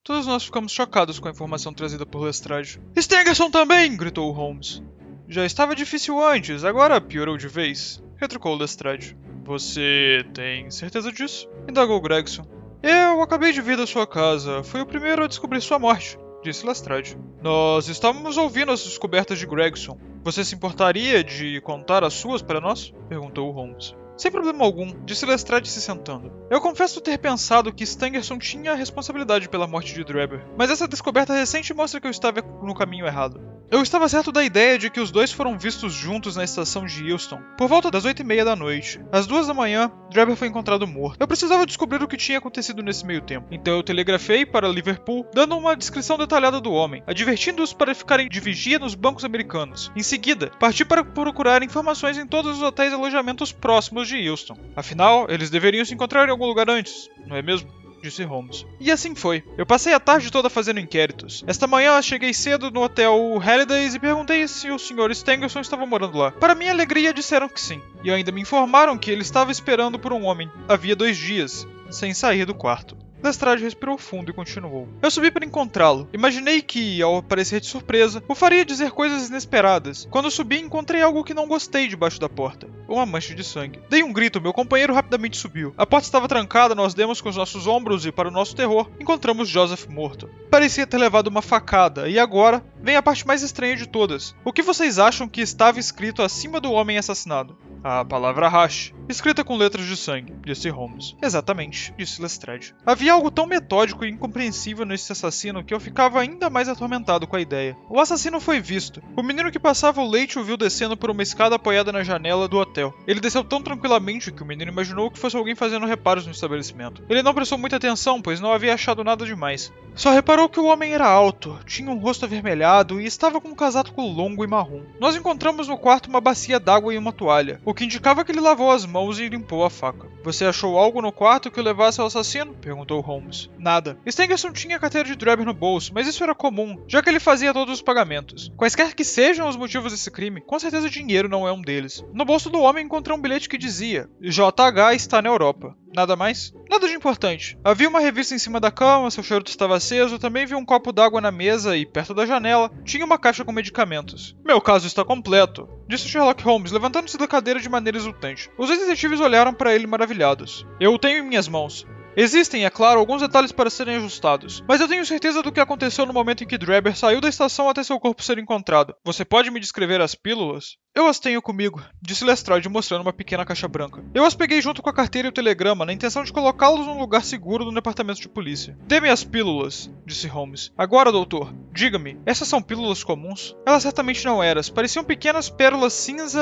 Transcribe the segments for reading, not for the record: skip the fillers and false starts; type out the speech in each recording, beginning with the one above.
Todos nós ficamos chocados com a informação trazida por Lestrade. Stangerson também! Gritou Holmes. Já estava difícil antes, agora piorou de vez, retrucou Lestrade. Você tem certeza disso? Indagou Gregson. Eu acabei de vir da sua casa. Fui o primeiro a descobrir sua morte, disse Lestrade. Nós estávamos ouvindo as descobertas de Gregson. Você se importaria de contar as suas para nós? Perguntou Holmes. Sem problema algum, disse Lestrade se sentando. Eu confesso ter pensado que Stangerson tinha a responsabilidade pela morte de Drebber, mas essa descoberta recente mostra que eu estava no caminho errado. Eu estava certo da ideia de que os dois foram vistos juntos na estação de Euston, por volta das 8h30 da noite. Às 2 da manhã, Drebber foi encontrado morto. Eu precisava descobrir o que tinha acontecido nesse meio tempo, então eu telegrafei para Liverpool, dando uma descrição detalhada do homem, advertindo-os para ficarem de vigia nos bancos americanos. Em seguida, parti para procurar informações em todos os hotéis e alojamentos próximos de Euston. Afinal, eles deveriam se encontrar em algum lugar antes, não é mesmo? Disse Holmes. E assim foi. Eu passei a tarde toda fazendo inquéritos. Esta manhã cheguei cedo no hotel Hallidays e perguntei se o Sr. Stangerson estava morando lá. Para minha alegria, disseram que sim. E ainda me informaram que ele estava esperando por um homem. Havia 2 dias, sem sair do quarto. Lestrade respirou fundo e continuou. Eu subi para encontrá-lo. Imaginei que, ao aparecer de surpresa, o faria dizer coisas inesperadas. Quando subi, encontrei algo que não gostei debaixo da porta. Uma mancha de sangue. Dei um grito, meu companheiro rapidamente subiu. A porta estava trancada, nós demos com os nossos ombros e, para o nosso terror, encontramos Joseph morto. Parecia ter levado uma facada, e agora vem a parte mais estranha de todas. O que vocês acham que estava escrito acima do homem assassinado? A palavra Rash, escrita com letras de sangue, disse Holmes. Exatamente, disse Lestrade. Havia algo tão metódico e incompreensível nesse assassino que eu ficava ainda mais atormentado com a ideia. O assassino foi visto. O menino que passava o leite o viu descendo por uma escada apoiada na janela do hotel. Ele desceu tão tranquilamente que o menino imaginou que fosse alguém fazendo reparos no estabelecimento. Ele não prestou muita atenção, pois não havia achado nada demais. Só reparou que o homem era alto, tinha um rosto avermelhado e estava com um casaco longo e marrom. Nós encontramos no quarto uma bacia d'água e uma toalha, o que indicava que ele lavou as mãos e limpou a faca. Você achou algo no quarto que o levasse ao assassino? Perguntou Holmes. Nada. Stangerson tinha a carteira de Drebber no bolso, mas isso era comum, já que ele fazia todos os pagamentos. Quaisquer que sejam os motivos desse crime, com certeza dinheiro não é um deles. No bolso do homem encontrei um bilhete que dizia: JH está na Europa. Nada mais? Nada de importante. Havia uma revista em cima da cama, seu charuto estava aceso, também vi um copo d'água na mesa e, perto da janela, tinha uma caixa com medicamentos. Meu caso está completo, disse Sherlock Holmes, levantando-se da cadeira de maneira exultante. Os dois detetives olharam para ele maravilhados. Eu o tenho em minhas mãos. Existem, é claro, alguns detalhes para serem ajustados, mas eu tenho certeza do que aconteceu no momento em que Drebber saiu da estação até seu corpo ser encontrado. Você pode me descrever as pílulas? Eu as tenho comigo, disse Lestrade mostrando uma pequena caixa branca. Eu as peguei junto com a carteira e o telegrama, na intenção de colocá-los num lugar seguro no departamento de polícia. Dê-me as pílulas, disse Holmes. Agora, doutor, diga-me, essas são pílulas comuns? Elas certamente não eram, pareciam pequenas pérolas cinza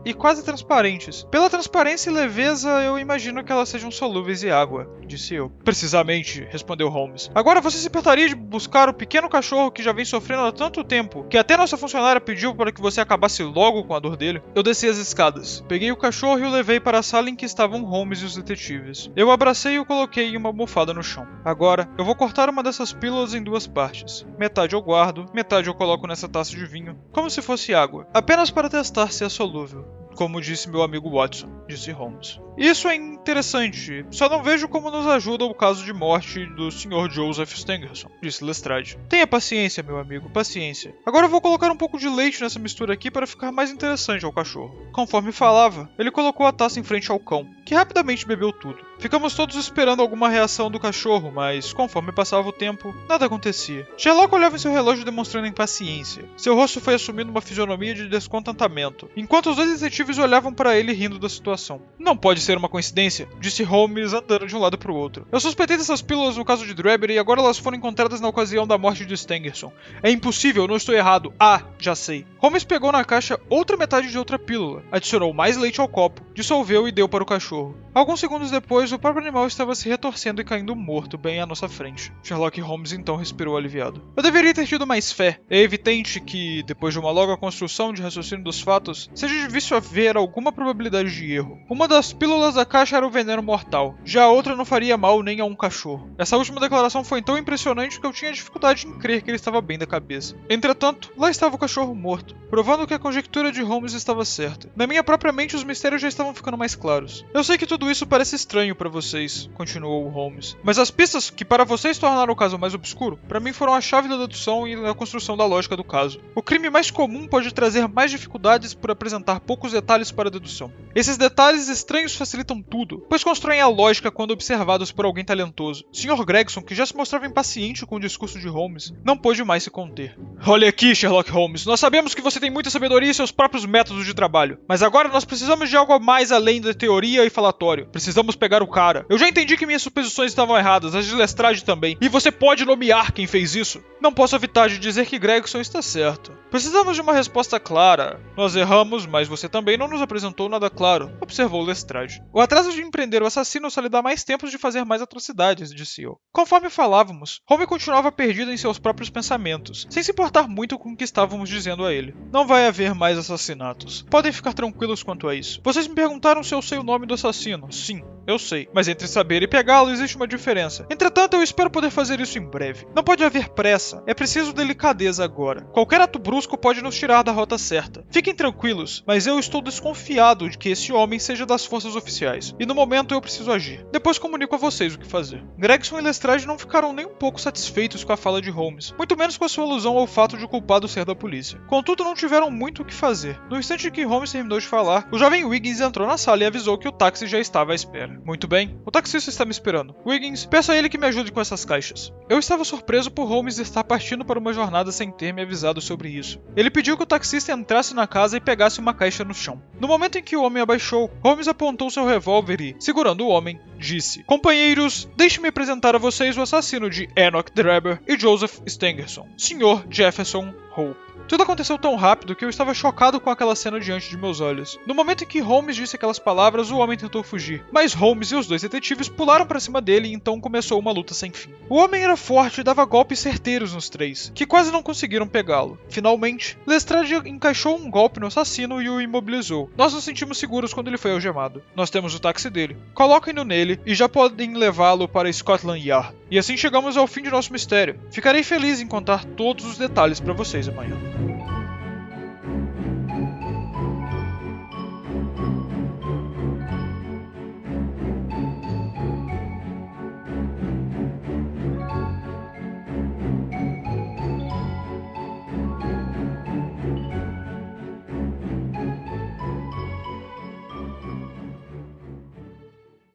e quase transparentes. Pela transparência e leveza, eu imagino que elas sejam solúveis em água, disse eu. Precisamente, respondeu Holmes. Agora você se importaria de buscar o pequeno cachorro que já vem sofrendo há tanto tempo, que até nossa funcionária pediu para que você acabasse logo com a dor dele? Eu desci as escadas, peguei o cachorro e o levei para a sala em que estavam Holmes e os detetives. Eu o abracei e o coloquei em uma almofada no chão. Agora, eu vou cortar uma dessas pílulas em 2 partes. Metade eu guardo, metade eu coloco nessa taça de vinho, como se fosse água, apenas para testar se é solúvel. Como disse meu amigo Watson, disse Holmes. Isso é interessante, só não vejo como nos ajuda o caso de morte do Sr. Joseph Stangerson, disse Lestrade. Tenha paciência, meu amigo, paciência. Agora eu vou colocar um pouco de leite nessa mistura aqui para ficar mais interessante ao cachorro. Conforme falava, ele colocou a taça em frente ao cão, que rapidamente bebeu tudo. Ficamos todos esperando alguma reação do cachorro, mas conforme passava o tempo, nada acontecia. Sherlock olhava em seu relógio demonstrando impaciência. Seu rosto foi assumindo uma fisionomia de descontentamento, enquanto os 2 detetives olhavam para ele rindo da situação. Não pode ser uma coincidência, disse Holmes andando de um lado para o outro. Eu suspeitei dessas pílulas no caso de Drebber e agora elas foram encontradas na ocasião da morte de Stangerson. É impossível, não estou errado. Ah, já sei. Holmes pegou na caixa outra metade de outra pílula, adicionou mais leite ao copo, dissolveu e deu para o cachorro. Alguns segundos depois, o próprio animal estava se retorcendo e caindo morto bem à nossa frente. Sherlock Holmes então respirou aliviado. Eu deveria ter tido mais fé. É evidente que, depois de uma longa construção de raciocínio dos fatos, seja difícil haver alguma probabilidade de erro. erro. Uma das pílulas da caixa era o veneno mortal, já a outra não faria mal nem a um cachorro. Essa última declaração foi tão impressionante que eu tinha dificuldade em crer que ele estava bem da cabeça. Entretanto, lá estava o cachorro morto, provando que a conjectura de Holmes estava certa. Na minha própria mente, os mistérios já estavam ficando mais claros. Eu sei que tudo isso parece estranho para vocês, continuou Holmes, mas as pistas que para vocês tornaram o caso mais obscuro, para mim foram a chave da dedução e da construção da lógica do caso. O crime mais comum pode trazer mais dificuldades por apresentar poucos detalhes para a dedução. Esses detalhes estranhos facilitam tudo, pois constroem a lógica quando observados por alguém talentoso. Sr. Gregson, que já se mostrava impaciente com o discurso de Holmes, não pôde mais se conter. Olha aqui, Sherlock Holmes, nós sabemos que você tem muita sabedoria e seus próprios métodos de trabalho, mas agora nós precisamos de algo mais além da teoria e falatório. Precisamos pegar o cara. Eu já entendi que minhas suposições estavam erradas, as de Lestrade também, e você pode nomear quem fez isso. Não posso evitar de dizer que Gregson está certo. Precisamos de uma resposta clara. Nós erramos, mas você também não nos apresentou nada claro, observou Lestrade. O atraso de empreender o assassino só lhe dá mais tempo de fazer mais atrocidades, disse eu. Conforme falávamos, Holmes continuava perdido em seus próprios pensamentos, sem se importar muito com o que estávamos dizendo a ele. Não vai haver mais assassinatos. Podem ficar tranquilos quanto a isso. Vocês me perguntaram se eu sei o nome do assassino. Sim, eu sei. Mas entre saber e pegá-lo existe uma diferença. Entretanto, eu espero poder fazer isso em breve. Não pode haver pressa. É preciso delicadeza agora. Qualquer ato brusco pode nos tirar da rota certa. Fiquem tranquilos, mas eu estou desconfiado de que esse homem seja das forças oficiais. E no momento eu preciso agir. Depois comunico a vocês o que fazer. Gregson e Lestrade não ficaram nem um pouco satisfeitos com a fala de Holmes, muito menos com a sua alusão ao fato de o culpado ser da polícia. Contudo, não tiveram muito o que fazer. No instante que Holmes terminou de falar, o jovem Wiggins entrou na sala e avisou que o táxi já estava à espera. Muito bem, o taxista está me esperando. Wiggins, peça a ele que me ajude com essas caixas. Eu estava surpreso por Holmes estar partindo para uma jornada sem ter me avisado sobre isso. Ele pediu que o taxista entrasse na casa e pegasse uma caixa no chão. No momento em que o homem abaixou, Holmes apontou seu revólver e, segurando o homem, disse: Companheiros, deixe-me apresentar a vocês o assassino de Enoch Drebber e Joseph Stangerson, Sr. Jefferson Hope. Tudo aconteceu tão rápido que eu estava chocado com aquela cena diante de meus olhos. No momento em que Holmes disse aquelas palavras, o homem tentou fugir, mas Holmes e os dois detetives pularam para cima dele e então começou uma luta sem fim. O homem era forte e dava golpes certeiros nos três, que quase não conseguiram pegá-lo. Finalmente, Lestrade encaixou um golpe no assassino e o imobilizou. Nós nos sentimos seguros quando ele foi algemado. Nós temos o táxi dele. Coloquem-no nele e já podem levá-lo para Scotland Yard. E assim chegamos ao fim de nosso mistério. Ficarei feliz em contar todos os detalhes para vocês amanhã.